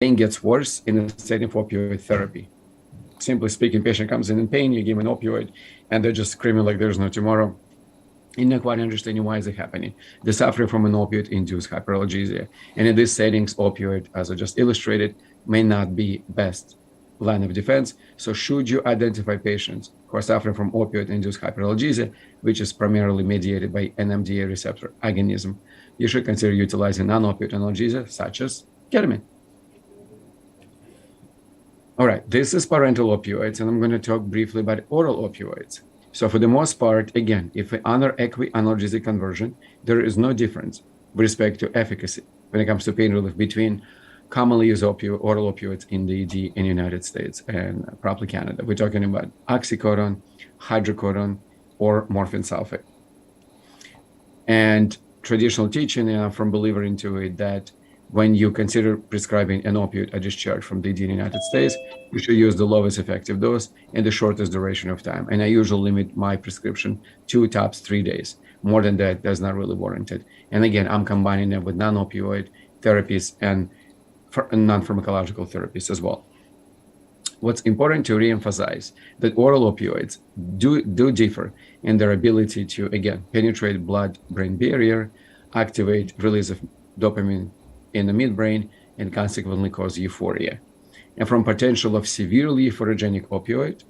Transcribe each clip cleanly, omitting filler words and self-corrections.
pain gets worse in the setting of opioid therapy. Simply speaking, patient comes in pain, you give an opioid, and they're just screaming like there's no tomorrow. You're not quite understanding why is it happening. They're suffering from an opioid-induced hyperalgesia. And in these settings, opioid, as I just illustrated, may not be best line of defense. So should you identify patients who are suffering from opioid-induced hyperalgesia, which is primarily mediated by NMDA receptor agonism, you should consider utilizing non-opioid analgesia, such as ketamine. All right, this is parental opioids, and I'm going to talk briefly about oral opioids. So for the most part, again, if we honor equi-analgesic conversion, there is no difference with respect to efficacy when it comes to pain relief between commonly used oral opioids in the ED in the United States and probably Canada. We're talking about oxycodone, hydrocodone, or morphine sulfate. And traditional teaching from believer into it that when you consider prescribing an opioid at discharge from the ED in the United States, you should use the lowest effective dose and the shortest duration of time. And I usually limit my prescription to tops 3 days. More than that, that's not really warranted. And again, I'm combining them with non-opioid therapies and non-pharmacological therapies as well. What's important to reemphasize that oral opioids do differ in their ability to, again, penetrate blood-brain barrier, activate release of dopamine in the midbrain, and consequently cause euphoria. And from potential of severely euphorogenic opioid,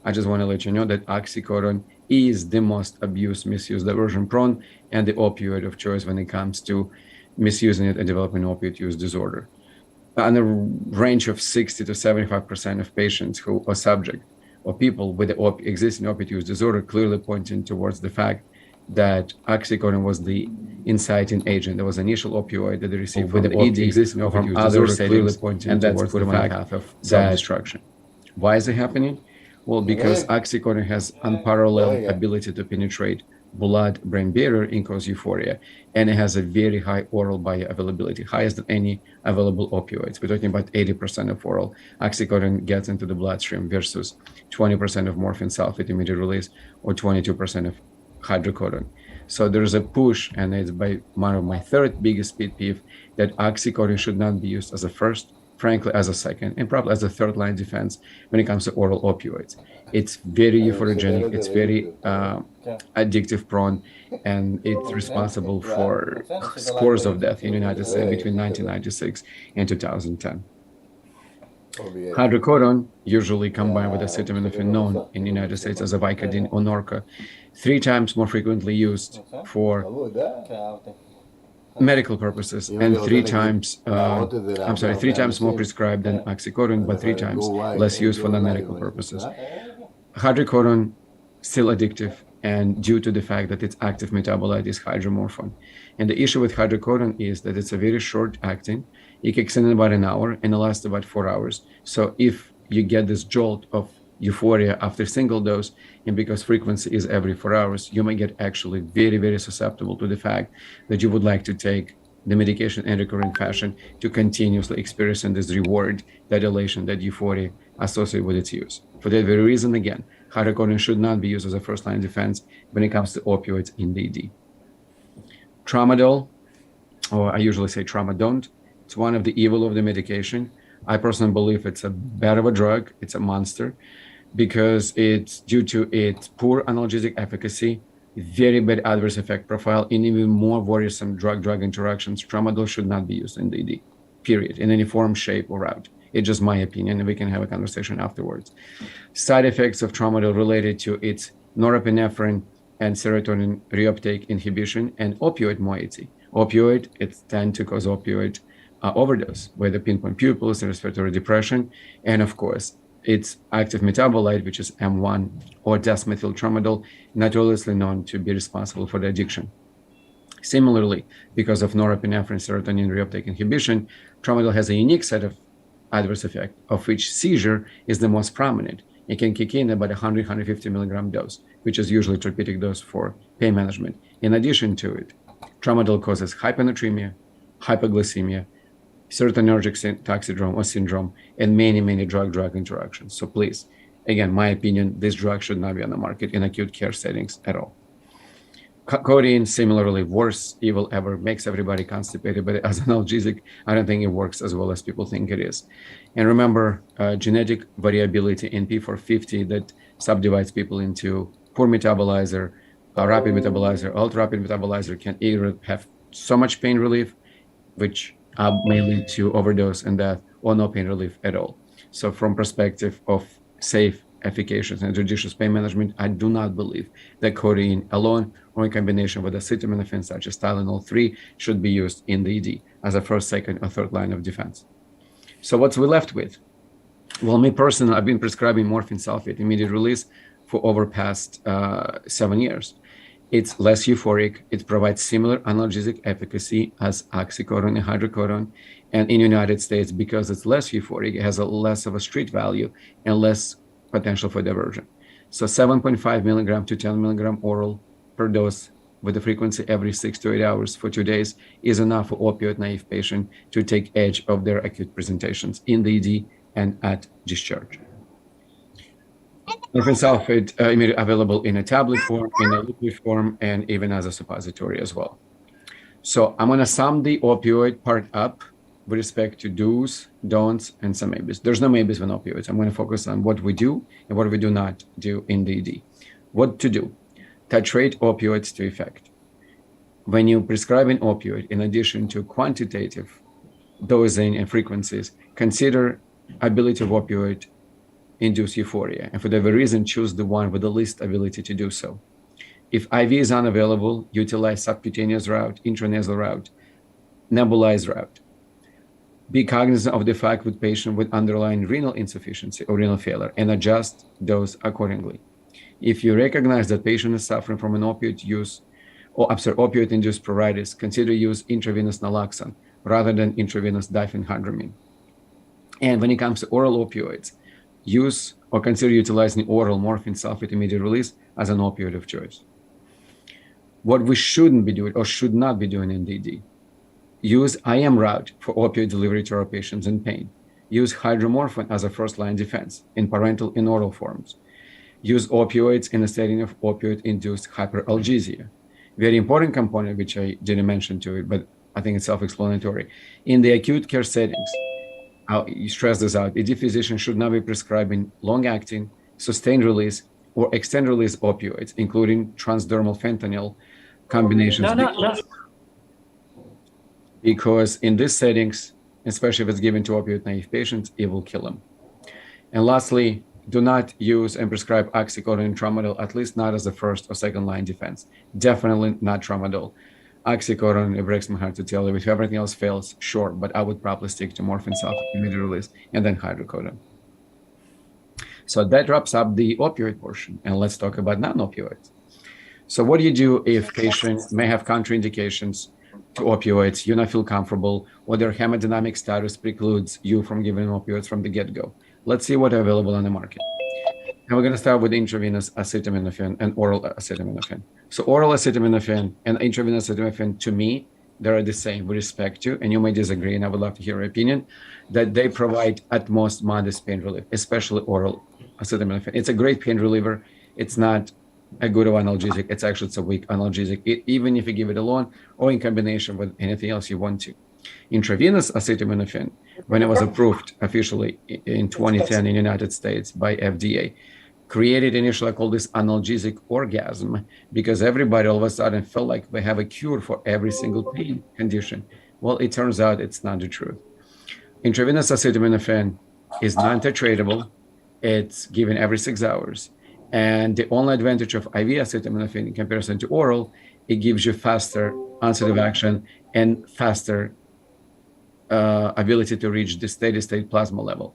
I just want to let you know that oxycodone is the most abused, misused, diversion prone, and the opioid of choice when it comes to misusing it and developing opioid use disorder. On a range of 60 to 75% of patients who are subject or people with the existing opioid use disorder clearly pointing towards the fact that oxycodone was the inciting agent. There was initial opioid that they received with the ED existing opioid use disorder, clearly pointing and that's towards the fact of self-destruction. Why is it happening? Well, because oxycodone has unparalleled ability to penetrate blood-brain barrier and cause euphoria, and it has a very high oral bioavailability, highest than any available opioids. We're talking about 80% of oral oxycodone gets into the bloodstream versus 20% of morphine sulfate immediate release or 22% of hydrocodone. So there's a push, and it's by one of my third biggest pet peeve, that oxycodone should not be used as a first, frankly, as a second, and probably as a third line defense when it comes to oral opioids. It's very euphorogenic, it's very addictive prone, and it's responsible for scores of death in the United States between 1996 and 2010. Hydrocodone, usually combined with acetaminophen, known in the United States as a Vicodin or Norco, 3 times more frequently used for medical purposes, and 3 times more prescribed than oxycodone, but 3 times less used for non-medical purposes. Hydrocodone, still addictive, and due to the fact that its active metabolite is hydromorphone. And the issue with hydrocodone is that it's a very short acting. It kicks in about an hour and it lasts about 4 hours. So if you get this jolt of euphoria after single dose, and because frequency is every 4 hours, you may get actually very, very susceptible to the fact that you would like to take the medication in recurring fashion to continuously experiencing this reward, that elation, that euphoria associated with its use. For that very reason, again, hydrocodone should not be used as a first-line defense when it comes to opioids in the ED. Tramadol, or I usually say tramadol, it's one of the evil of the medication. I personally believe it's a bad of a drug. It's a monster because it's due to its poor analgesic efficacy, very bad adverse effect profile, and even more worrisome drug-drug interactions. Tramadol should not be used in the ED, period, in any form, shape, or route. It's just my opinion, and we can have a conversation afterwards. Side effects of tramadol related to its norepinephrine and serotonin reuptake inhibition and opioid moiety. Opioid, it tends to cause opioid overdose, whether pinpoint pupils, respiratory depression, and of course, its active metabolite, which is M1 or desmethyltramadol, notoriously known to be responsible for the addiction. Similarly, because of norepinephrine serotonin reuptake inhibition, tramadol has a unique set of adverse effects, of which seizure is the most prominent. It can kick in about 100-150 milligram dose, which is usually therapeutic dose for pain management. In addition to it, tramadol causes hyponatremia, hypoglycemia, serotonergic toxidrome or syndrome, and many, many drug-drug interactions. So please, again, my opinion, this drug should not be on the market in acute care settings at all. Codeine, similarly, worst evil ever, makes everybody constipated, but as an analgesic, I don't think it works as well as people think it is. And remember, genetic variability in P450 that subdivides people into poor metabolizer, rapid metabolizer, ultra rapid metabolizer can either have so much pain relief, which may lead to overdose and death, or no pain relief at all. So from perspective of safe, efficacious, and judicious pain management, I do not believe that codeine alone or in combination with acetaminophen such as Tylenol 3 should be used in the ED as a first, second, or third line of defense. So what's we left with? Well, me personally, I've been prescribing morphine sulfate immediate release for over past 7 years. It's less euphoric. It provides similar analgesic efficacy as oxycodone and hydrocodone. And in the United States, because it's less euphoric, it has a less of a street value and less potential for diversion. So 7.5 milligram to 10 milligram oral per dose with a frequency every 6 to 8 hours for 2 days is enough for opioid naive patient to take edge of their acute presentations in the ED and at discharge. Morphine sulfate immediately available in a tablet form, in a liquid form, and even as a suppository as well. So I'm going to sum the opioid part up with respect to do's, don'ts, and some maybes. There's no maybes with opioids. I'm going to focus on what we do and what we do not do in the ED. What to do? Titrate opioids to effect. When you prescribe an opioid, in addition to quantitative dosing and frequencies, consider ability of opioid induce euphoria, and for that reason, choose the one with the least ability to do so. If IV is unavailable, utilize subcutaneous route, intranasal route, nebulized route. Be cognizant of the fact with patient with underlying renal insufficiency or renal failure and adjust dose accordingly. If you recognize that patient is suffering from an opioid use or opioid-induced pruritus, consider use intravenous naloxone rather than intravenous diphenhydramine. And when it comes to oral opioids, use or consider utilizing oral morphine sulfate immediate release as an opioid of choice. What we shouldn't be doing or should not be doing in DD, use IM route for opioid delivery to our patients in pain. Use hydromorphone as a first-line defense in parenteral and oral forms. Use opioids in the setting of opioid-induced hyperalgesia. Very important component, which I didn't mention to it, but I think it's self-explanatory. In the acute care settings, I'll stress this out, ED physician should not be prescribing long-acting, sustained-release, or extended-release opioids, including transdermal fentanyl combinations. Because in these settings, especially if it's given to opioid-naive patients, it will kill them. And lastly, do not use and prescribe oxycodone and tramadol, at least not as a first or second-line defense. Definitely not tramadol. Oxycodone, it breaks my heart to tell you, if everything else fails, sure, but I would probably stick to morphine sulfate immediate release and then hydrocodone. So that wraps up the opioid portion, and let's talk about non-opioids. So what do you do if patients may have contraindications to opioids, you not feel comfortable, or their hemodynamic status precludes you from giving opioids from the get-go? Let's see what are available on the market. And we're going to start with intravenous acetaminophen and oral acetaminophen. So oral acetaminophen and intravenous acetaminophen, to me, they are the same with respect to, and you may disagree, and I would love to hear your opinion, that they provide at most modest pain relief, especially oral acetaminophen. It's a great pain reliever. It's not a good analgesic. It's a weak analgesic, even if you give it alone or in combination with anything else you want to. Intravenous acetaminophen, when it was approved officially in 2010 in the United States by FDA, created initially, I call this analgesic orgasm, because everybody all of a sudden felt like they have a cure for every single pain condition. Well, it turns out it's not the truth. Intravenous acetaminophen is non-titratable. It's given every 6 hours. And the only advantage of IV acetaminophen in comparison to oral, it gives you faster onset of action and faster ability to reach the steady state plasma level.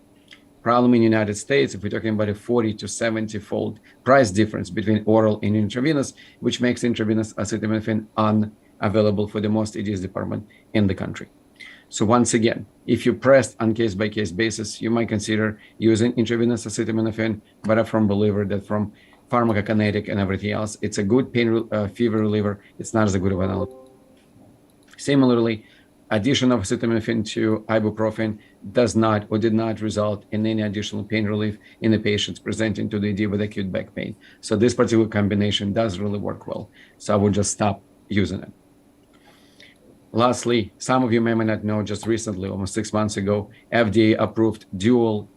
Problem in the United States, if we're talking about a 40 to 70-fold price difference between oral and intravenous, which makes intravenous acetaminophen unavailable for the most EDS department in the country. So once again, if you're pressed on case-by-case basis, you might consider using intravenous acetaminophen, but I'm a firm believer that from pharmacokinetic and everything else, it's a good pain fever reliever. It's not as good of an analgesic. Similarly, Addition of acetaminophen to ibuprofen does not or did not result in any additional pain relief in the patients presenting to the ED with acute back pain. So this particular combination does really work well. So I would just stop using it. Lastly, some of you may not know, just recently, almost 6 months ago, FDA approved dual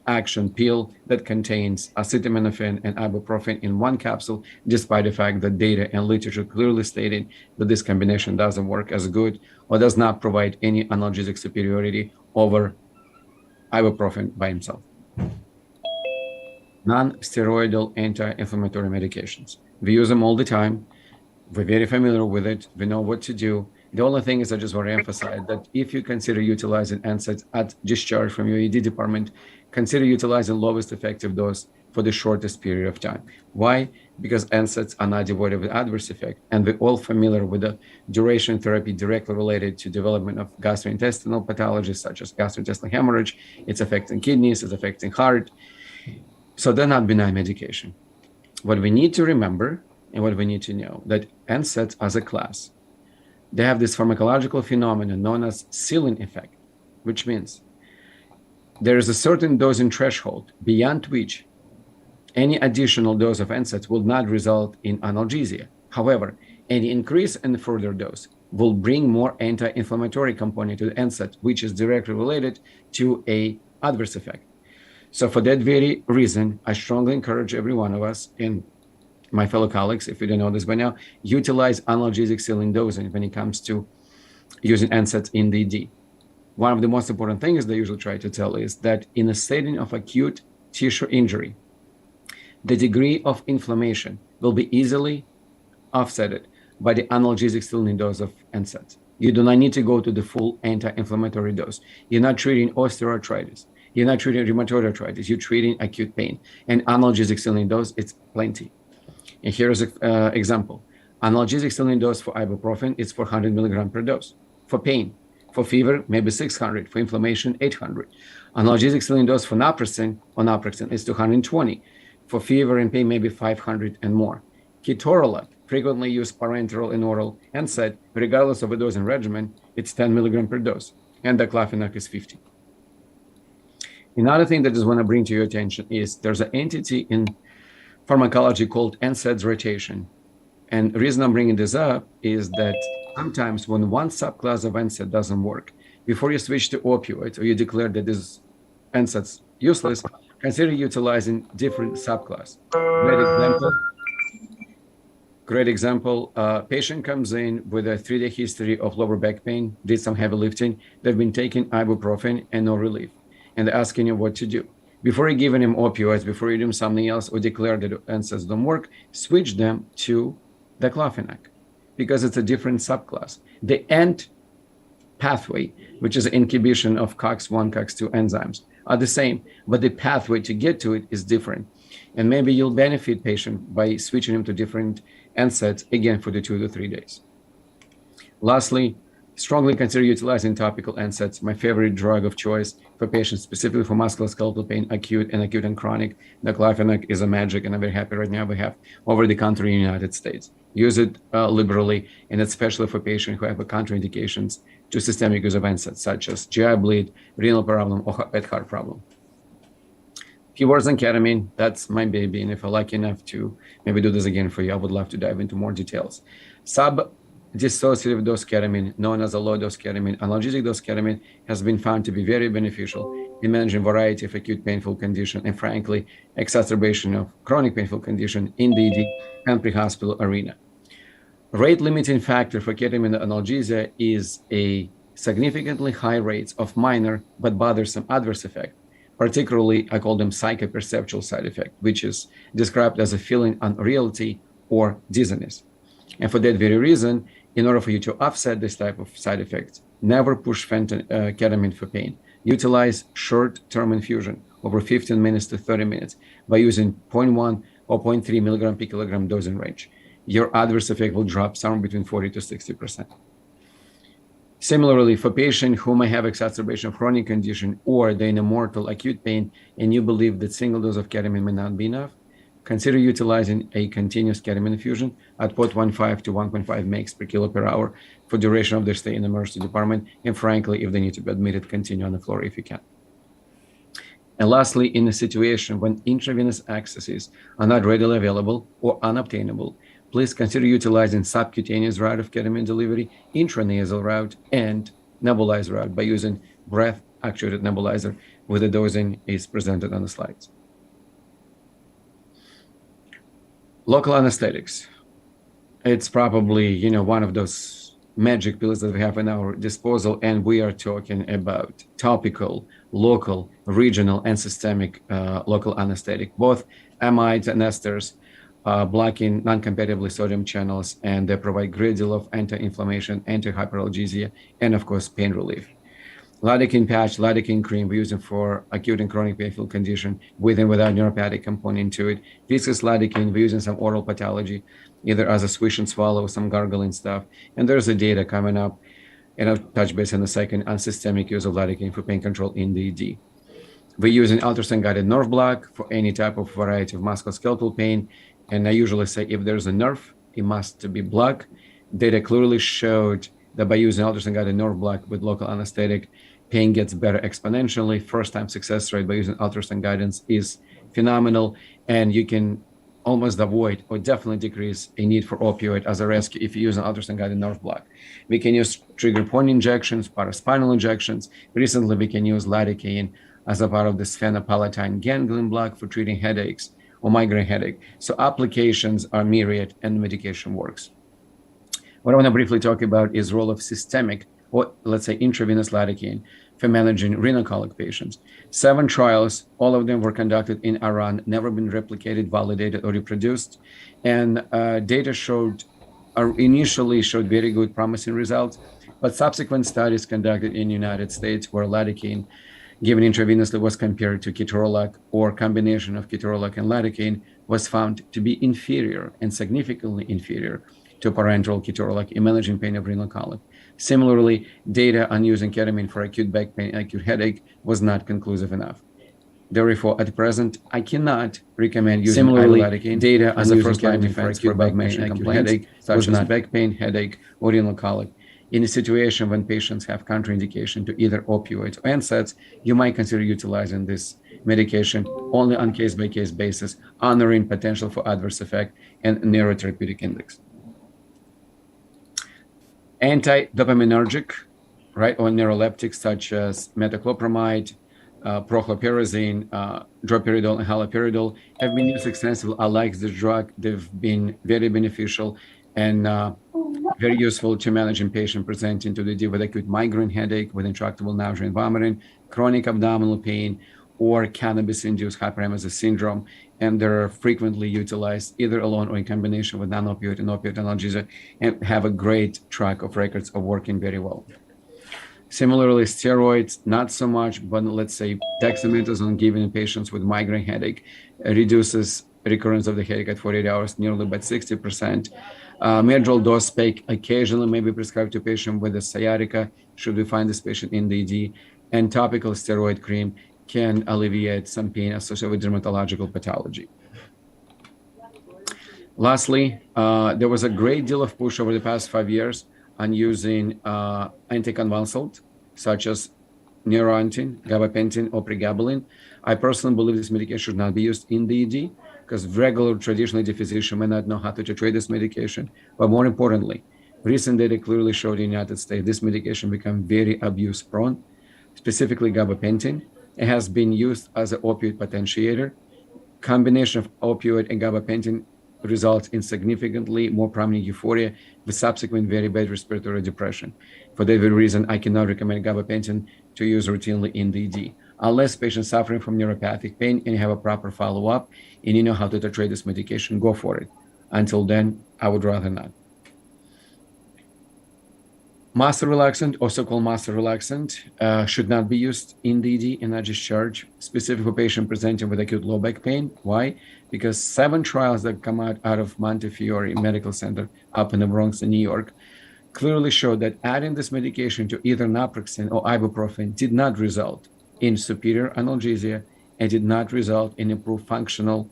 action pill that contains acetaminophen and ibuprofen in one capsule, despite the fact that data and literature clearly stated that this combination doesn't work as good or does not provide any analgesic superiority over ibuprofen by himself. Non-steroidal anti-inflammatory medications. We use them all the time. We're very familiar with it. We know what to do. The only thing is I just want to emphasize that if you consider utilizing NSAIDs at discharge from your ED department, consider utilizing lowest effective dose for the shortest period of time. Why? Because NSAIDs are not devoid of adverse effect, and we're all familiar with the duration therapy directly related to development of gastrointestinal pathologies such as gastrointestinal hemorrhage. It's affecting kidneys, it's affecting heart. So they're not benign medication. What we need to remember and what we need to know that NSAIDs as a class, they have this pharmacological phenomenon known as ceiling effect, which means there is a certain dosing threshold beyond which any additional dose of NSAIDs will not result in analgesia. However, any increase in the further dose will bring more anti-inflammatory component to the NSAID, which is directly related to a adverse effect. So for that very reason, I strongly encourage every one of us and my fellow colleagues, if you don't know this by now, utilize analgesic ceiling dosing when it comes to using NSAIDs in the ED. One of the most important things they usually try to tell is that in a setting of acute tissue injury, the degree of inflammation will be easily offset by the analgesic ceiling dose of NSAIDs. You do not need to go to the full anti-inflammatory dose. You're not treating osteoarthritis. You're not treating rheumatoid arthritis. You're treating acute pain. And analgesic ceiling dose, it's plenty. And here's an example. Analgesic ceiling dose for ibuprofen is 400 milligram per dose. For pain, for fever, maybe 600. For inflammation, 800. Analgesic ceiling dose for naproxen is 220. For fever and pain, maybe 500 and more. Ketorolac, frequently used parenteral and oral NSAID, regardless of a dosing regimen, it's 10 milligram per dose. And diclofenac is 50. Another thing that I just want to bring to your attention is there's an entity in pharmacology called NSAIDs rotation. And the reason I'm bringing this up is that sometimes when one subclass of NSAID doesn't work, before you switch to opioids or you declare that this NSAID's useless, consider utilizing different subclass. Great example, patient comes in with a 3-day history of lower back pain, did some heavy lifting, they've been taking ibuprofen and no relief. And they're asking you what to do. Before you give him opioids, before you do something else or declare that NSAIDs don't work, switch them to diclofenac because it's a different subclass. The end pathway, which is inhibition of COX-1, COX-2 enzymes, are the same, but the pathway to get to it is different. And maybe you'll benefit patient by switching him to different NSAIDs, again, for the 2 to 3 days. Lastly, strongly consider utilizing topical NSAIDs, my favorite drug of choice for patients, specifically for musculoskeletal pain, acute and chronic. Diclofenac is a magic, and I'm very happy right now we have over-the-counter in the United States. Use it liberally, and especially for patients who have contraindications to systemic use of NSAIDs, such as GI bleed, renal problem, or heart problem. Few words on ketamine, that's my baby, and if I'm lucky enough to maybe do this again for you, I would love to dive into more details. Dissociative dose ketamine, known as a low-dose ketamine, analgesic dose ketamine, has been found to be very beneficial in managing a variety of acute painful condition and, frankly, exacerbation of chronic painful condition in the ED and pre-hospital arena. Rate-limiting factor for ketamine analgesia is a significantly high rates of minor but bothersome adverse effect. Particularly, I call them psychoperceptual side effect, which is described as a feeling unreality or dizziness. And for that very reason, in order for you to offset this type of side effects, never push ketamine for pain. Utilize short-term infusion over 15 minutes to 30 minutes by using 0.1 or 0.3 milligram per kilogram dosing range. Your adverse effect will drop somewhere between 40 to 60%. Similarly, for patients who may have exacerbation of chronic condition or they're in a mortal acute pain and you believe that single dose of ketamine may not be enough, consider utilizing a continuous ketamine infusion at 0.15 to 1.5 mg per kilo per hour for duration of their stay in the emergency department. And frankly, if they need to be admitted, continue on the floor if you can. And lastly, in a situation when intravenous accesses are not readily available or unobtainable, please consider utilizing subcutaneous route of ketamine delivery, intranasal route, and nebulized route by using breath-actuated nebulizer, with the dosing is presented on the slides. Local anesthetics. It's probably, one of those magic pills that we have in our disposal, and we are talking about topical, local, regional, and systemic local anesthetic. Both amides and esters blocking non-compatible sodium channels, and they provide great deal of anti-inflammation, anti-hyperalgesia, and of course, pain relief. Lidocaine patch, lidocaine cream, we're using for acute and chronic painful condition with and without neuropathic component to it. Viscous lidocaine, we're using some oral pathology, either as a swish and swallow, some gargling stuff. And there's a data coming up, and I'll touch base in a second, on systemic use of lidocaine for pain control in the ED. We're using ultrasound-guided nerve block for any type of variety of musculoskeletal pain. And I usually say if there's a nerve, it must be blocked. Data clearly showed that by using ultrasound-guided nerve block with local anesthetic, pain gets better exponentially. First-time success rate by using ultrasound guidance is phenomenal, and you can almost avoid or definitely decrease a need for opioid as a rescue if you use an ultrasound-guided nerve block. We can use trigger point injections, paraspinal injections. Recently, we can use lidocaine as a part of the sphenopalatine ganglion block for treating headaches or migraine headache. So applications are myriad, and the medication works. What I want to briefly talk about is role of systemic, or let's say intravenous lidocaine, for managing renal colic patients. 7 trials, all of them were conducted in Iran, never been replicated, validated, or reproduced. And data initially showed very good, promising results, but subsequent studies conducted in the United States where lidocaine given intravenously was compared to ketorolac, or combination of ketorolac and lidocaine was found to be inferior and significantly inferior to parenteral ketorolac in managing pain of renal colic. Similarly, data on using ketamine for acute back pain and acute headache was not conclusive enough. Therefore, at present, I cannot recommend using lidocaine. Data on the first line defense for back pain and acute headache, such as back pain, headache, or renal colic. In a situation when patients have contraindication to either opioids or NSAIDs, you might consider utilizing this medication only on case-by-case basis, honoring potential for adverse effect and neurotherapeutic index. Anti-dopaminergic, right, or neuroleptics such as metoclopramide, prochlorperazine, droperidol, and haloperidol have been used extensively. I like this drug. They've been very beneficial and very useful to managing patients presenting to the ED with acute migraine headache, with intractable nausea and vomiting, chronic abdominal pain, or cannabis-induced hyperemesis syndrome. And they're frequently utilized either alone or in combination with non-opioid and opioid analgesia, and have a great track of records of working very well. Similarly, steroids, not so much, but let's say dexamethasone given in patients with migraine headache reduces recurrence of the headache at 48 hours nearly by 60%. Medrol dose spike occasionally may be prescribed to patient with a sciatica, should we find this patient in the ED, and topical steroid cream can alleviate some pain associated with dermatological pathology. Lastly, there was a great deal of push over the past 5 years on using anticonvulsant, such as neuroantin, gabapentin, or pregabalin. I personally believe this medication should not be used in the ED, because regular traditional ED physician may not know how to titrate this medication. But more importantly, recent data clearly showed in the United States this medication become very abuse prone, specifically gabapentin. It has been used as an opioid potentiator. Combination of opioid and gabapentin results in significantly more prominent euphoria with subsequent very bad respiratory depression. For that very reason, I cannot recommend gabapentin to use routinely in the ED. Unless patients suffering from neuropathic pain and you have a proper follow-up and you know how to titrate this medication, go for it. Until then, I would rather not. Muscle relaxant, also called muscle relaxant, should not be used in the ED and not discharge, specific for patient presenting with acute low back pain. Why? Because 7 trials that come out of Montefiore Medical Center up in the Bronx in New York clearly showed that adding this medication to either naproxen or ibuprofen did not result in superior analgesia and did not result in improved functional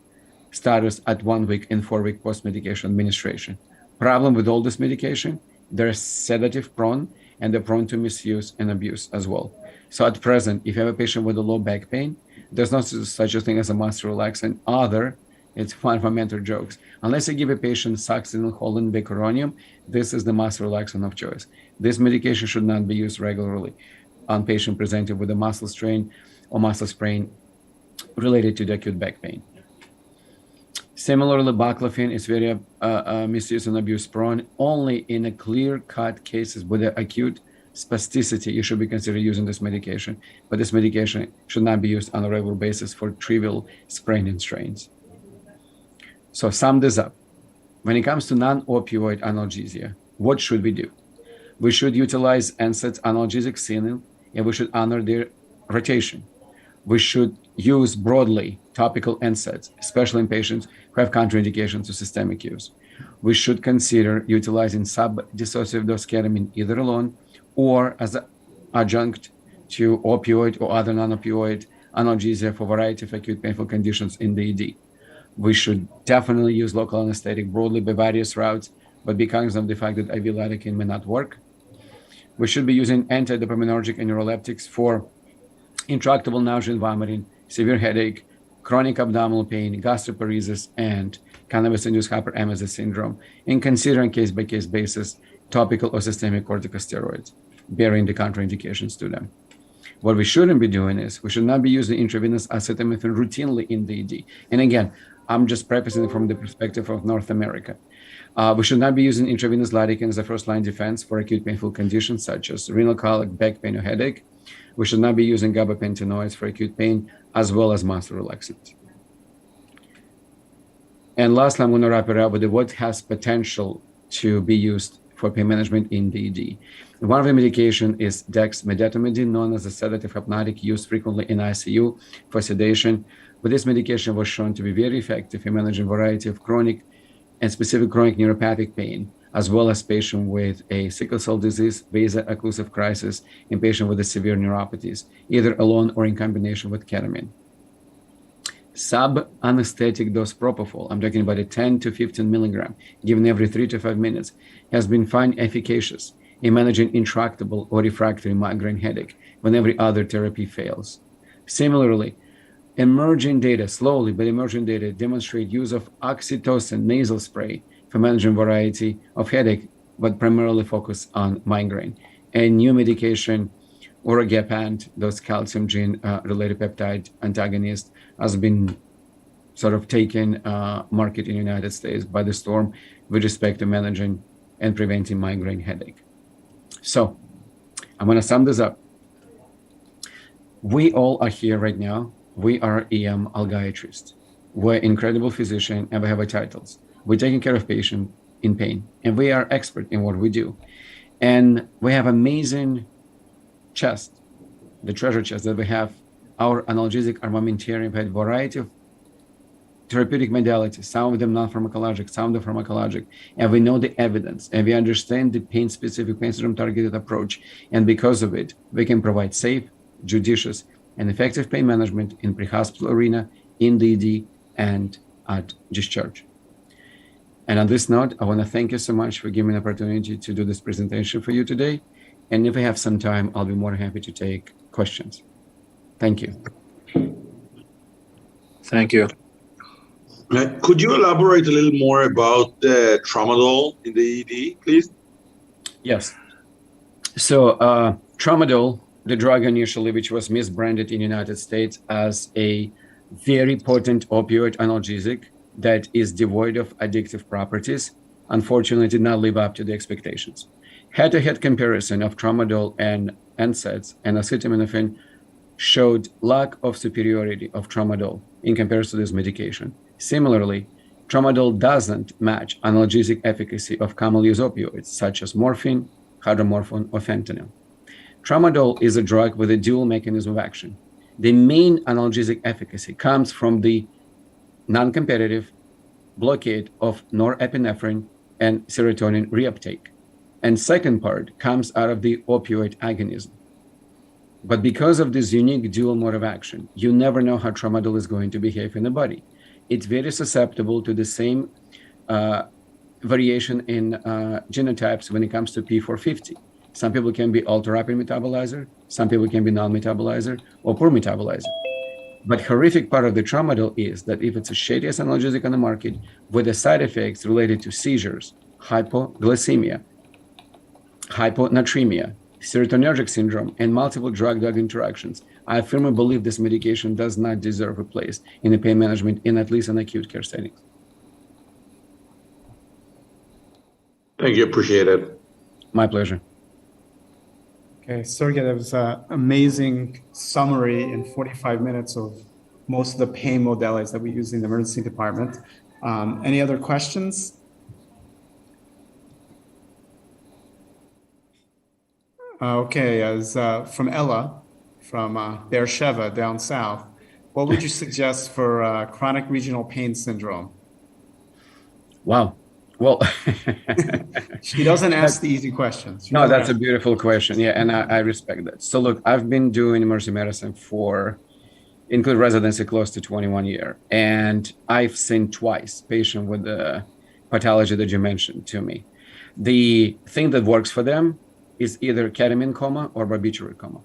status at 1 week and 4 week post-medication administration. Problem with all this medication, they're sedative prone and they're prone to misuse and abuse as well. So at present, if you have a patient with a low back pain, there's no such a thing as a muscle relaxant. It's one of my mentor jokes. Unless you give a patient succinylcholine bicuronium, this is the muscle relaxant of choice. This medication should not be used regularly on patient presented with a muscle strain or muscle sprain related to the acute back pain. Similarly, baclofen is very misuse and abuse prone. Only in a clear-cut cases with the acute spasticity, you should be considered using this medication. But this medication should not be used on a regular basis for trivial sprain and strains. So sum this up. When it comes to non-opioid analgesia, what should we do? We should utilize NSAIDs analgesic xenon, and we should honor their rotation. We should use broadly topical NSAIDs, especially in patients who have contraindications to systemic use. We should consider utilizing sub-dissociative dose ketamine either alone or as an adjunct to opioid or other non-opioid analgesia for a variety of acute painful conditions in the ED. We should definitely use local anesthetic broadly by various routes, but be cognizant of the fact that IV lidocaine may not work. We should be using antidopaminergic and neuroleptics for intractable nausea and vomiting, severe headache, chronic abdominal pain, gastroparesis, and cannabis-induced hyperemesis syndrome, and considering case-by-case basis topical or systemic corticosteroids, bearing the contraindications to them. What we shouldn't be doing is we should not be using intravenous acetaminophen routinely in the ED. And again, I'm just prefacing it from the perspective of North America. We should not be using intravenous lidocaine as a first-line defense for acute painful conditions such as renal colic, back pain, or headache. We should not be using gabapentinoids for acute pain as well as muscle relaxants. And lastly, I'm going to wrap it up with what has potential to be used for pain management in the ED. One of the medication is dexmedetomidine, known as a sedative hypnotic, used frequently in ICU for sedation. But this medication was shown to be very effective in managing a variety of chronic and specific chronic neuropathic pain, as well as patients with a sickle cell disease, vaso-occlusive crisis, and patients with severe neuropathies, either alone or in combination with ketamine. Sub-anesthetic dose propofol, I'm talking about a 10 to 15 milligram, given every 3 to 5 minutes, has been found efficacious in managing intractable or refractory migraine headache when every other therapy fails. Similarly, emerging data, slowly, but emerging data demonstrate use of oxytocin nasal spray for managing a variety of headache, but primarily focus on migraine. And new medication, Oragepant, those calcium gene-related peptide antagonist, has been sort of taken market in the United States by the storm with respect to managing and preventing migraine headache. So I'm going to sum this up. We all are here right now. We are EM algaiatrists. We're incredible physicians and we have our titles. We're taking care of patients in pain and we are expert in what we do. And we have amazing chest, the treasure chest that we have, our analgesic armamentarium. We had a variety of therapeutic modalities, some of them non-pharmacologic, some of them pharmacologic, and we know the evidence and we understand the pain-specific, pain syndrome targeted approach. And because of it, we can provide safe, judicious, and effective pain management in pre-hospital arena, in the ED, and at discharge. And on this note, I want to thank you so much for giving me an opportunity to do this presentation for you today. And if we have some time, I'll be more than happy to take questions. Thank you. Thank you. Could you elaborate a little more about the tramadol in the ED, please? Yes. So tramadol, the drug initially, which was misbranded in the United States as a very potent opioid analgesic that is devoid of addictive properties, unfortunately did not live up to the expectations. Head-to-head comparison of tramadol and NSAIDs and acetaminophen showed lack of superiority of tramadol in comparison to this medication. Similarly, tramadol doesn't match analgesic efficacy of commonly used opioids such as morphine, hydromorphone, or fentanyl. Tramadol is a drug with a dual mechanism of action. The main analgesic efficacy comes from the non-competitive blockade of norepinephrine and serotonin reuptake. And second part comes out of the opioid agonism. But because of this unique dual mode of action, you never know how tramadol is going to behave in the body. it's very susceptible to the same variation in genotypes when it comes to P450. Some people can be ultra-rapid metabolizer, some people can be non-metabolizer or poor metabolizer. But horrific part of the tramadol is that if it's a shadiest analgesic on the market with the side effects related to seizures, hypoglycemia, hyponatremia, serotonergic syndrome, and multiple drug-drug interactions, I firmly believe this medication does not deserve a place in the pain management in at least an acute care setting. Thank you. Appreciate it. My pleasure. Okay, Sergey, that was an amazing summary in 45 minutes of most of the pain modalities that we use in the emergency department. Any other questions? Okay, as from Ella, from Beersheba down south, what would you suggest for chronic regional pain syndrome? Wow. Well, she doesn't ask the easy questions. No, that's a beautiful question. Yeah, and I respect that. So look, I've been doing emergency medicine for, include residency, close to 21 years. And I've seen twice patient with the pathology that you mentioned to me. The thing that works for them is either ketamine coma or barbiturate coma.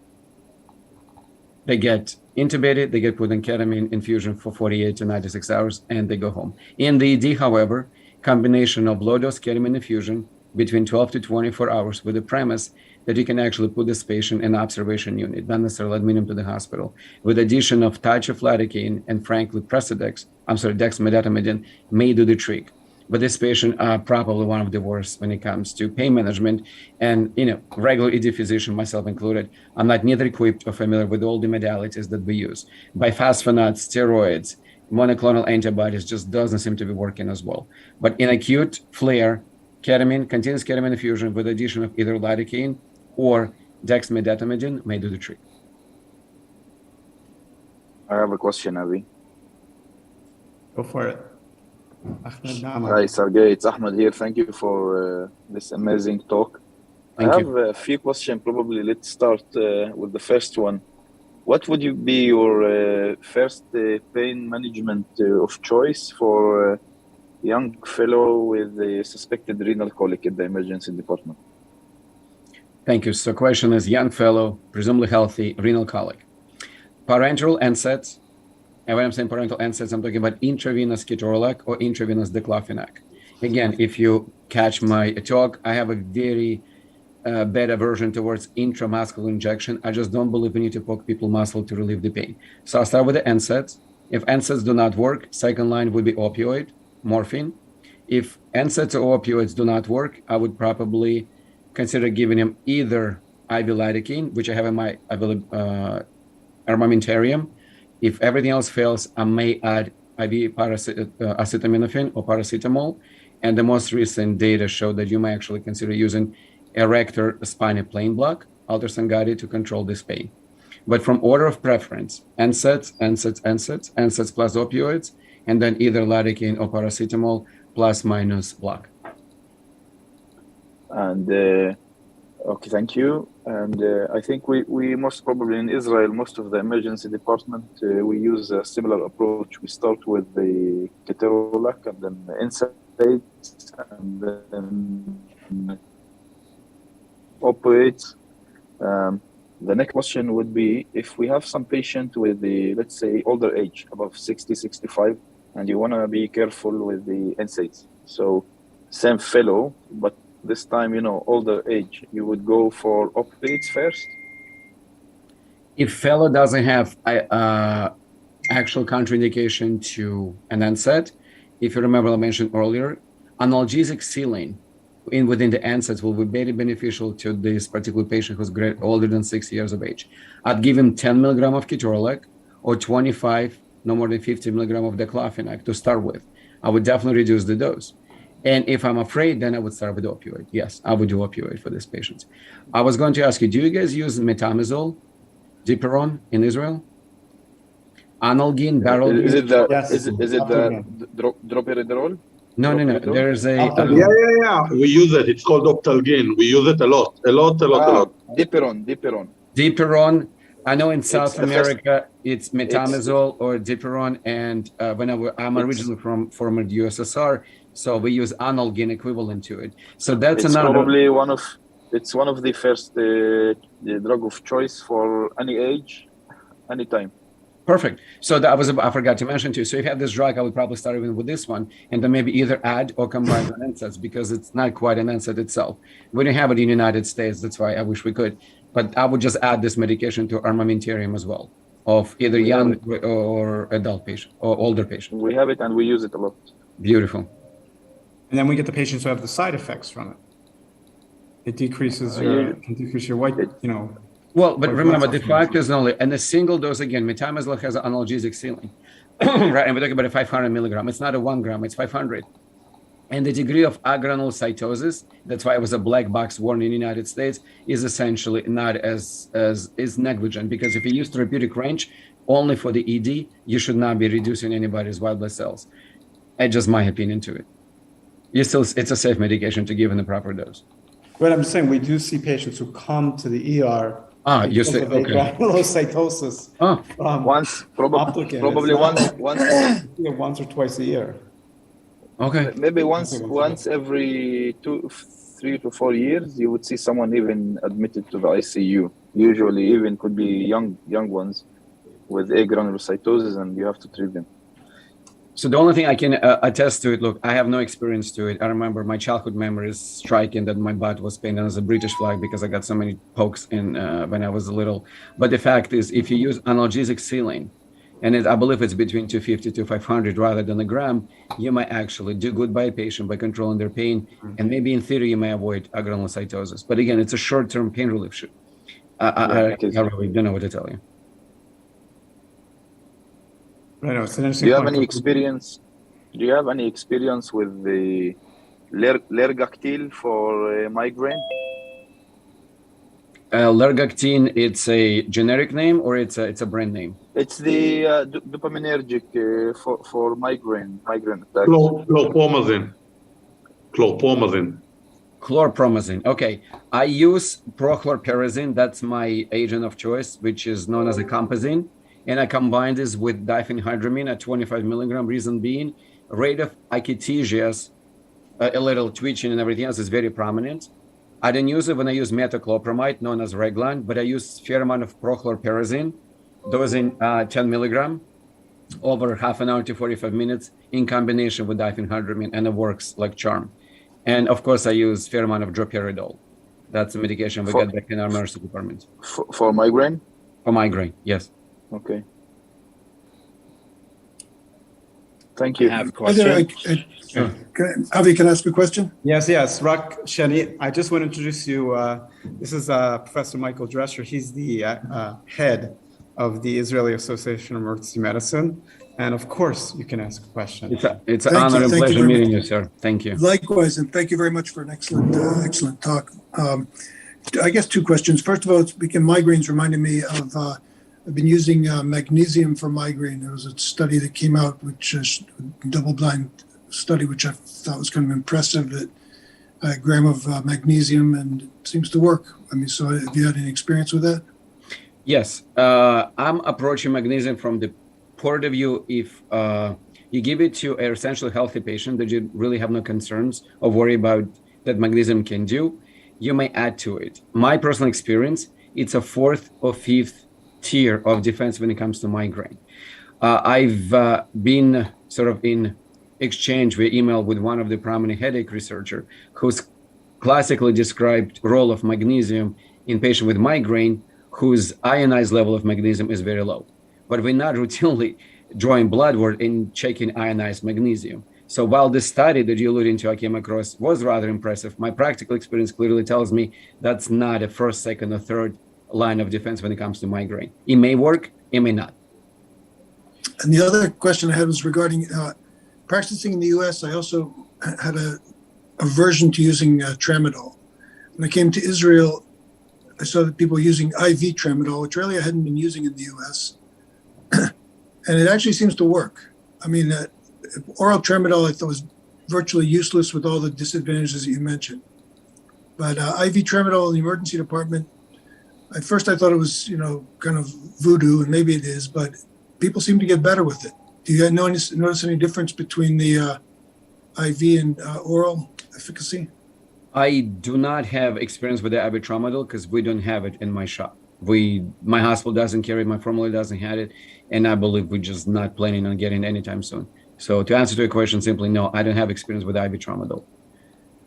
They get intubated, they get put in ketamine infusion for 48 to 96 hours, and they go home. In the ED, however, combination of low-dose ketamine infusion between 12 to 24 hours with the premise that you can actually put this patient in observation unit, not necessarily admit him to the hospital, with addition of touch of lidocaine and frankly dexmedetomidine may do the trick. But this patient are probably one of the worst when it comes to pain management. And, regular ED physician, myself included, I'm not neither equipped or familiar with all the modalities that we use. Bisphosphonates, steroids, monoclonal antibodies just doesn't seem to be working as well. But in acute flare, continuous ketamine infusion with addition of either lidocaine or dexmedetomidine may do the trick. I have a question, Avi. Go for it. Hi, Sergey. It's Ahmed here. Thank you for this amazing talk. I have a few questions. Probably let's start with the first one. What would be your first pain management of choice for a young fellow with a suspected renal colic in the emergency department? Thank you. So question is young fellow, presumably healthy, renal colic. Parenteral NSAIDs, and when I'm saying parenteral NSAIDs, I'm talking about intravenous ketorolac or intravenous diclofenac. Again, if you catch my talk, I have a very bad aversion towards intramuscular injection. I just don't believe we need to poke people muscle to relieve the pain. So I'll start with the NSAIDs. If NSAIDs do not work, second line would be opioid, morphine. If NSAIDs or opioids do not work, I would probably consider giving him either IV lidocaine, which I have in my armamentarium. If everything else fails, I may add IV acetaminophen or paracetamol. And the most recent data show that you may actually consider using erector spinal plane block, ultrasonography, to control this pain. But from order of preference, NSAIDs plus opioids, and then either lidocaine or paracetamol plus minus block. And okay, thank you. And I think we most probably in Israel, most of the emergency department, we use a similar approach. We start with the ketorolac and then the NSAIDs and then opioids. The next question would be, if we have some patient with the, let's say, older age, above 60, 65, and you want to be careful with the NSAIDs. So same fellow, but this time, older age, you would go for opioids first? If fellow doesn't have actual contraindication to an NSAID, if you remember I mentioned earlier, analgesic saline within the NSAIDs will be very beneficial to this particular patient who's older than 60 years of age. I'd give him 10 milligram of ketorolac or 25, no more than 50 milligram of diclofenac to start with. I would definitely reduce the dose. And if I'm afraid, then I would start with opioid. Yes, I would do opioid for these patients. I was going to ask you, do you guys use metamizole, Dipiron in Israel? Analgin, Barrel? Is it the droperidol? No. There's a... Yeah. We use it. It's called Optalgin. We use it a lot. Dipiron. Dipiron, I know in South America it's metamizole or Dipiron, and I'm originally from former USSR, so we use analgin equivalent to it. So that's probably one of the first drug of choice for any age, anytime. Perfect. So I forgot to mention too. So if you have this drug, I would probably start even with this one, and then maybe either add or combine with NSAIDs because it's not quite an NSAID itself. We don't have it in the United States. That's why I wish we could. But I would just add this medication to armamentarium as well, of either young or adult patient or older patient. We have it and we use it a lot. Beautiful. And then we get the patients who have the side effects from it. It decreases your white, Well, but remember, the fact is only, and a single dose, again, metamizole has an analgesic ceiling, right? And we're talking about a 500 milligram. It's not a 1 gram, it's 500. And the degree of agranulocytosis, that's why it was a black box warning in the United States, is essentially not is negligent, because if you use therapeutic range only for the ED, you should not be reducing anybody's white blood cells. That's just my opinion to it. It's a safe medication to give in the proper dose. But I'm saying we do see patients who come to the ER. You say okay. Granulocytosis. Once, probably once or twice a year. Okay. Maybe once every 3 to 4 years, you would see someone even admitted to the ICU. Usually, even could be young ones with agranulocytosis, and you have to treat them. So the only thing I can attest to it, look, I have no experience to it. I remember my childhood memory is striking that my butt was painted as a British flag because I got so many pokes in when I was little. But the fact is, if you use analgesic saline, and I believe it's between 250 to 500 rather than a gram, you might actually do good by a patient by controlling their pain. And maybe in theory, you may avoid agranulocytosis. But again, it's a short-term pain relief shoot. I really don't know what to tell you. Right. It's an interesting Do you have any experience? Do you have any experience with the Lergactil for migraine? Lergactin, it's a generic name or it's a brand name? It's the dopaminergic for migraine attacks. Chlorpromazine. Okay. I use prochlorperazine. That's my agent of choice, which is known as a Compazine. And I combine this with diphenhydramine at 25 milligram. Reason being, rate of akithisias, a little twitching and everything else is very prominent. I don't use it when I use metoclopramide, known as Reglan, but I use fair amount of prochlorperazine, dosing 10 milligram over half an hour to 45 minutes in combination with diphenhydramine, and it works like charm. And of course, I use fair amount of droperidol. That's the medication we get back in our emergency department. For migraine? For migraine, yes. Okay. Thank you. I have a question. Avi, can I ask a question? Yes. Rak Shani, I just want to introduce you. This is Professor Michael Drescher. He's the head of the Israeli Association of Emergency Medicine. And of course, you can ask a question. It's an honor and pleasure meeting you, sir. Thank you. Likewise, and thank you very much for an excellent talk. I guess 2 questions. First of all, speaking of migraines reminded me of I've been using magnesium for migraine. There was a study that came out, which is a double-blind study, which I thought was kind of impressive, that a gram of magnesium, and it seems to work. I mean, so have you had any experience with that? Yes. I'm approaching magnesium from the point of view, if you give it to an essentially healthy patient that you really have no concerns or worry about that magnesium can do, you may add to it. My personal experience, it's a 4th or 5th tier of defense when it comes to migraine. I've been sort of in exchange via email with one of the prominent headache researcher who's classically described role of magnesium in patient with migraine whose ionized level of magnesium is very low. But we're not routinely drawing blood work and checking ionized magnesium. So while the study that you're alluding to I came across was rather impressive, my practical experience clearly tells me that's not a 1st, 2nd, or 3rd line of defense when it comes to migraine. It may work, it may not. And the other question I had was regarding practicing in the U.S. I also had a aversion to using tramadol. When I came to Israel, I saw that people were using IV tramadol, which really I hadn't been using in the U.S. And it actually seems to work. I mean, oral tramadol I thought was virtually useless with all the disadvantages that you mentioned. But IV tramadol in the emergency department, At first, I thought it was, kind of voodoo, and maybe it is, but people seem to get better with it. Do you notice any difference between the IV and oral efficacy? I do not have experience with the IV tramadol because we don't have it in my shop. My hospital doesn't carry it, my formulary doesn't have it, and I believe we're just not planning on getting it anytime soon. So to answer to your question, simply no, I don't have experience with IV tramadol.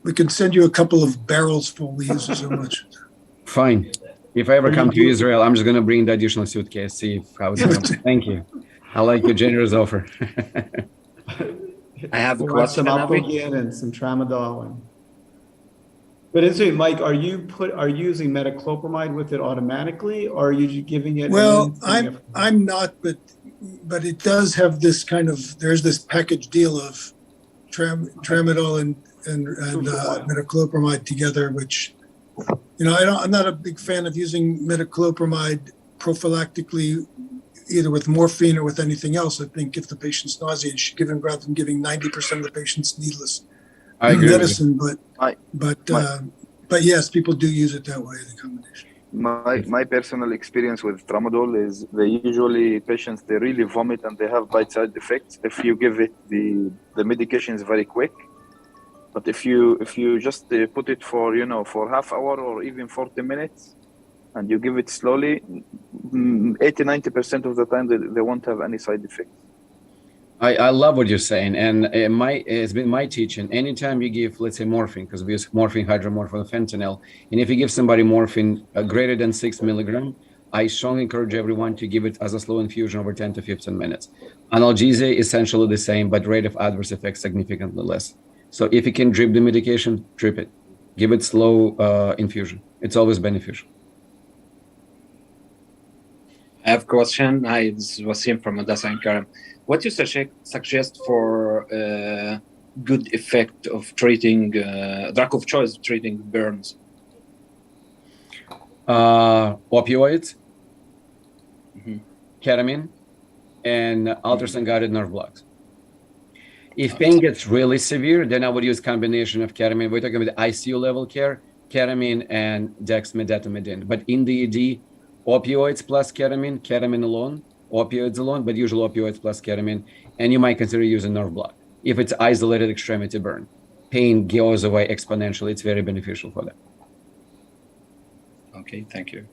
We can send you a couple of barrels full. We use it so much. Fine. If I ever come to Israel, I'm just going to bring the additional suitcase, see how it's going. Thank you. I like your generous offer. I have a Some question. Alpha-Gin and some tramadol. But interesting, Mike, are you using metoclopramide with it automatically, or are you giving it? Well, I'm not, but it does have this there's this package deal of tramadol and metoclopramide together, which, I'm not a big fan of using metoclopramide prophylactically, either with morphine or with anything else. I think if the patient's nauseous, you should give him rather than giving 90% of the patients needless medicine. But yes, people do use it that way, the combination. My personal experience with tramadol is patients really vomit and they have bad side effects if you give it the medication is very quick. But if you just put it for half hour or even 40 minutes and you give it slowly, 80-90% of the time they won't have any side effects. I love what you're saying, and it's been my teaching. Anytime you give, let's say, morphine, because we use morphine, hydromorphone, fentanyl, and if you give somebody morphine greater than 6 milligram, I strongly encourage everyone to give it as a slow infusion over 10 to 15 minutes. Analgesia essentially the same, but rate of adverse effects significantly less. So if you can drip the medication, drip it. Give it slow infusion. It's always beneficial. I have a question. Hi, this is Wasim from Hadassah Ain Karim. What do you suggest for good effect of treating drug of choice treating burns? Opioids, ketamine, and ultrasound-guided nerve blocks. If pain gets really severe, then I would use combination of ketamine. We're talking about ICU level care, ketamine and dexmedetomidine. But in the ED, opioids plus ketamine, ketamine alone, opioids alone, but usually opioids plus ketamine, and you might consider using nerve block. If it's isolated extremity burn, pain goes away exponentially. It's very beneficial for that. Okay, thank you.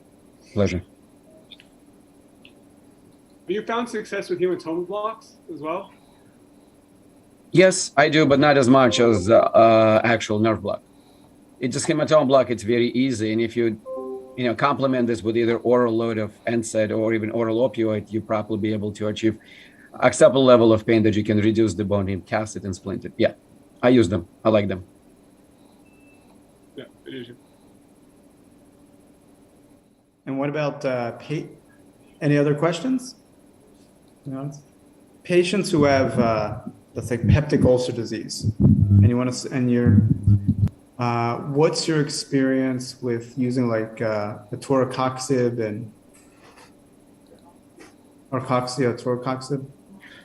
Pleasure. Have you found success with hematoma blocks as well? Yes, I do, but not as much as actual nerve block. It's just hematoma block. It's very easy, and if you complement this with either oral load of NSAID or even oral opioid, you probably be able to achieve acceptable level of pain that you can reduce the bone and cast it and splint it. Yeah, I use them. I like them. Yeah, it is. And what about any other questions? Patients who have, let's say, peptic ulcer disease, and what's your experience with using like atoracoxib and atoracoxib?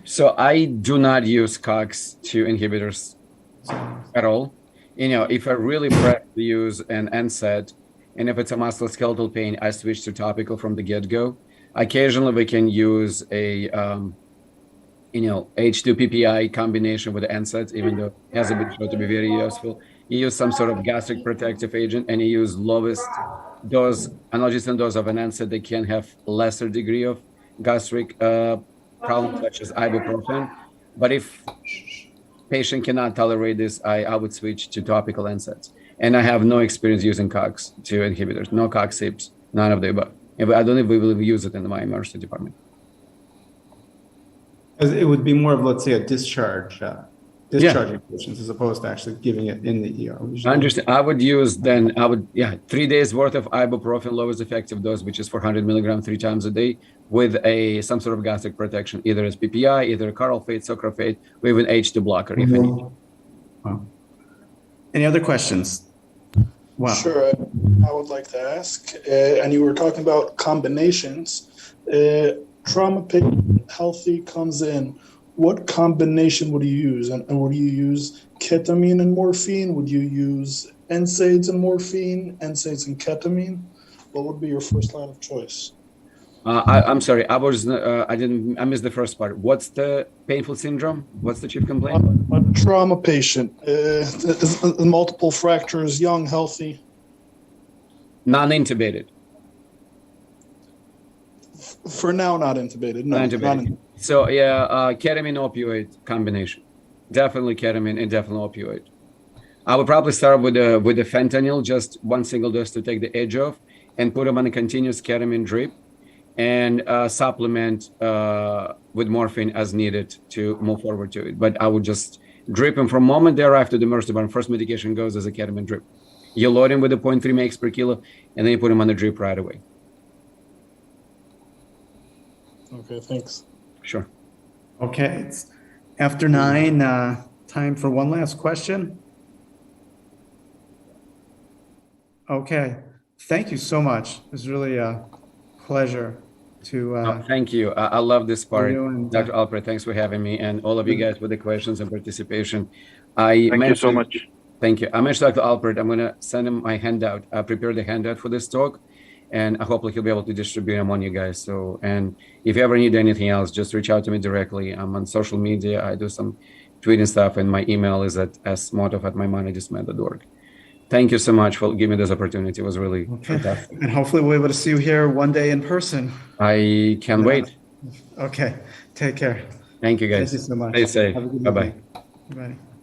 So I do not use COX-2 inhibitors at all. If I really press to use an NSAID, and if it's a musculoskeletal pain, I switch to topical from the get-go. Occasionally, we can use a H2 PPI combination with the NSAIDs, even though it hasn't been shown to be very useful. You use some sort of gastric protective agent, and you use lowest dose, analgesic dose of an NSAID that can have lesser degree of gastric problems, such as ibuprofen. But if patient cannot tolerate this, I would switch to topical NSAIDs. And I have no experience using COX-2 inhibitors, no COX-6, none of the above. I don't know if we will use it in my emergency department. It would be more of, let's say, a discharging patients as opposed to actually giving it in the ER. I understand. I would use 3 days worth of ibuprofen, lowest effective dose, which is 400 milligrams 3 times a day, with some sort of gastric protection, either as PPI, either carfate, sucralfate, or even H2 blocker if I need. Wow. Any other questions? Wow. Sure, I would like to ask, and you were talking about combinations. Trauma patient healthy comes in. What combination would you use? And would you use ketamine and morphine? Would you use NSAIDs and morphine, NSAIDs and ketamine? what would be your first line of choice? I'm sorry, I missed the first part. What's the painful syndrome? What's the chief complaint? A trauma patient, multiple fractures, young, healthy. Non-intubated. For now, not intubated. No, Non-intubated. So yeah, ketamine opioid combination. Definitely ketamine and definitely opioid. I would probably start with the fentanyl, just one single dose to take the edge off, and put them on a continuous ketamine drip, and supplement with morphine as needed to move forward to it. But I would just drip them from moment thereafter. The Dimerstoban first medication goes as a ketamine drip. You load him with a 0.3 mg per kilo, and then you put him on the drip right away. Okay, thanks. Sure. Okay, it's after 9. Time for one last question. Okay, thank you so much. It was really a pleasure to. Thank you. I love this part. And, Dr. Alpert, thanks for having me, and all of you guys with the questions and participation. Thank you so much. Thank you. I mentioned Dr. Alpert. I'm going to send him my handout. I prepared the handout for this talk, and hopefully he'll be able to distribute them on you guys. So, and if you ever need anything else, just reach out to me directly. I'm on social media. I do some tweeting stuff, and my email is at smotov@mymoneyjustmed.org. Thank you so much for giving me this opportunity. It was really fantastic. And hopefully we'll be able to see you here one day in person. I can't wait. Okay, take care. Thank you, guys. Thank you so much. Stay safe. Have a good Bye-bye. evening. Bye.